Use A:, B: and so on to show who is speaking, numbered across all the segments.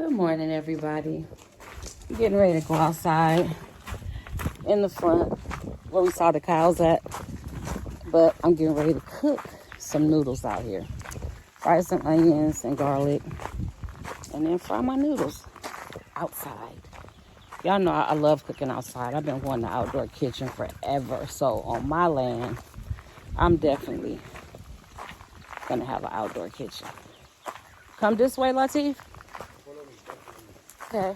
A: Good morning, everybody. I'm getting ready to go outside in the front where we saw the cows at, but I'm getting ready to cook some noodles out here. Fry some onions and garlic, and then fry my noodles outside. Y'all know I love cooking outside. I've been wanting an outdoor kitchen forever. So on my land, I'm definitely gonna have an outdoor kitchen. Come this way, Latif. Okay.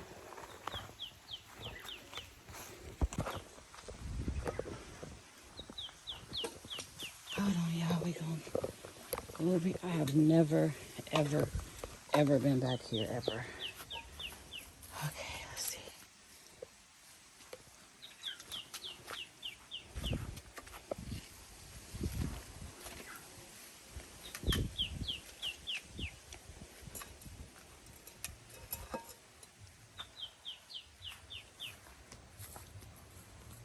A: Hold on, y'all. We gonna. I have never, ever been back here ever. Okay, let's see.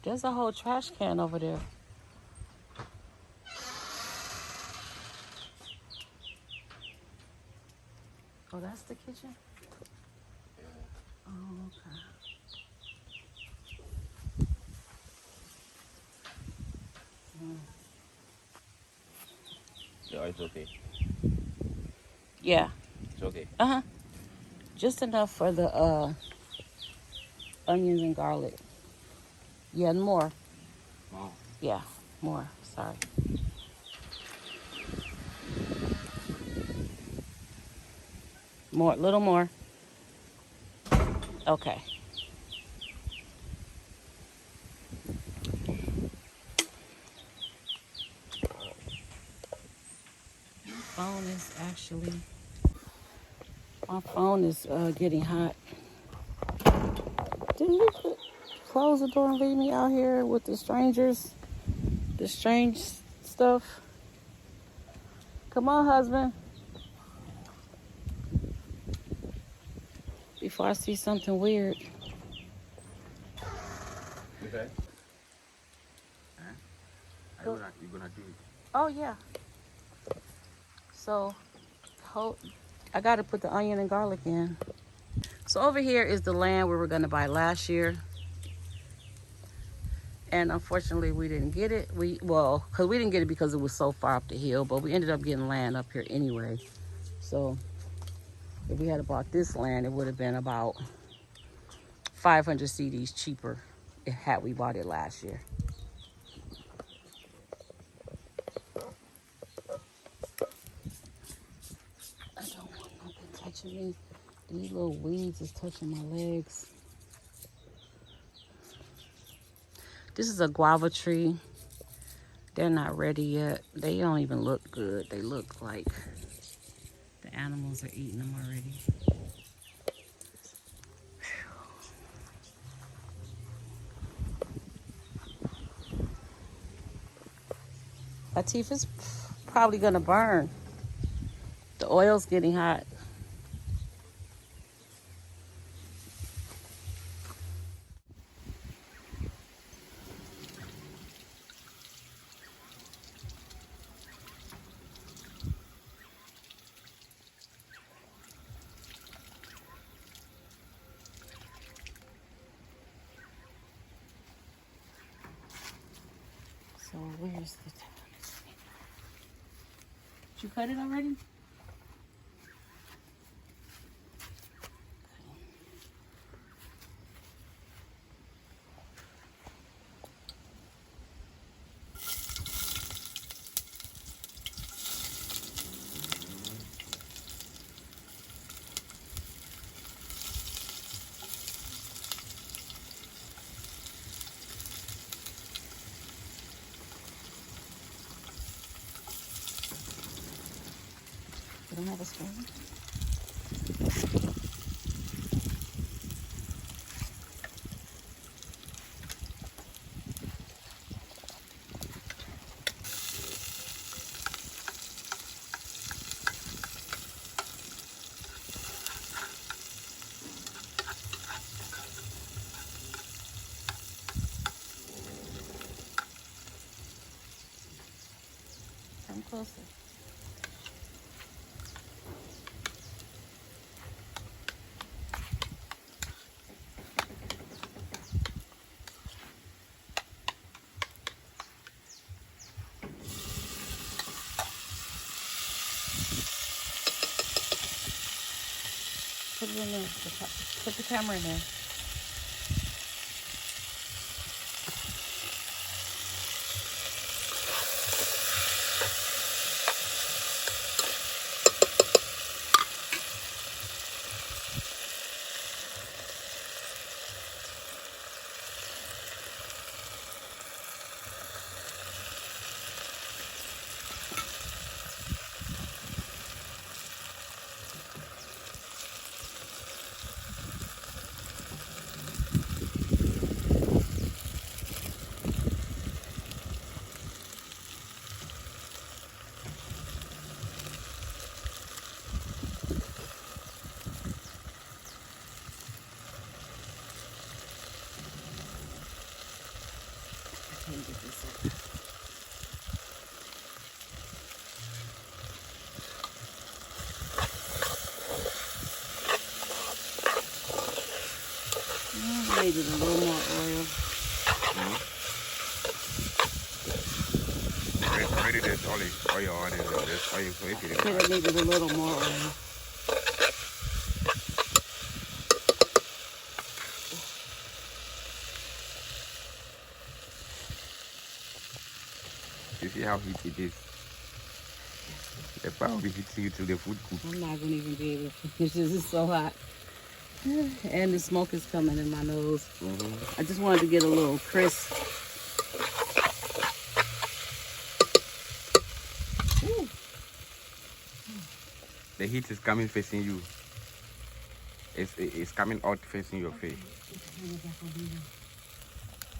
A: There's a whole trash can over there. Oh, that's the kitchen? Oh, okay.
B: Yeah, it's okay.
A: Yeah.
B: It's okay.
A: Uh-huh. Just enough for the onions and garlic. Yeah, and more.
B: Wow.
A: Yeah, more. Sorry. More, little more. Okay. My phone is getting hot. Did you close the door and leave me out here with the strangers? The strange stuff? Come on, husband. Before I see something weird.
B: Okay. You're gonna do it.
A: Oh, yeah. So, I got to put the onion and garlic in. So over here is the land we were going to buy last year. And unfortunately, we didn't get it. Because we didn't get it because it was so far up the hill, but we ended up getting land up here anyway. So if we had bought this land, it would have been about 500 CDs cheaper had we bought it last year. I don't want nothing touching me. These little weeds is touching my legs. This is a guava tree. They're not ready yet. They don't even look good. They look like the animals are eating them already. Latif is probably gonna burn. The oil's getting hot. So where's the time? Did you cut it already? You don't have a spoon? Come closer. Put it in there. Put the camera in there. Can't get this up. I needed a little more oil.
B: Ready this oil on it. This oil so if it
A: Could have needed a little more oil.
B: You see how heat it is. The power will be hitting you till the food cooks.
A: I'm not gonna even be able to finish this. It's so hot. And the smoke is coming in my nose. I just wanted to get a little crisp. Ooh.
B: The heat is coming facing you. It's coming out facing your face.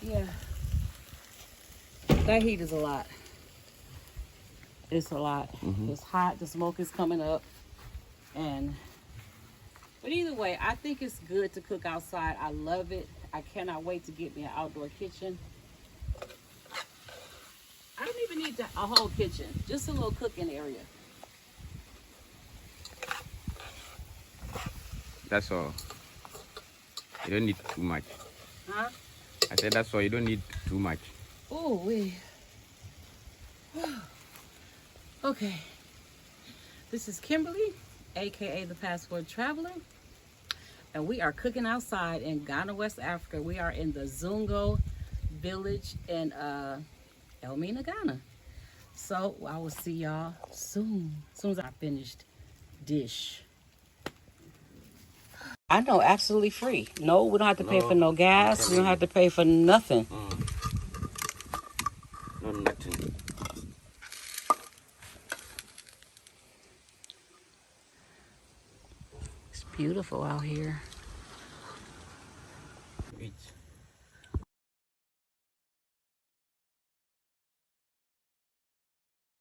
A: Yeah. That heat is a lot. It's a lot. It's hot. The smoke is coming up. But either way, I think it's good to cook outside. I love it. I cannot wait to get me an outdoor kitchen. I don't even need a whole kitchen. Just a little cooking area.
B: That's all. You don't need too much.
A: Huh?
B: I said that's all. You don't need too much.
A: Oh, wait. Okay. This is Kimberly, aka the Passport Traveler. And we are cooking outside in Ghana, West Africa. We are in the Zungo village in Elmina, Ghana. So I will see y'all soon. As soon as I finished dish. I know, absolutely free. No, we don't have to pay for no gas. We don't have to pay for nothing.
B: No, nothing.
A: It's beautiful out here.
B: Wait.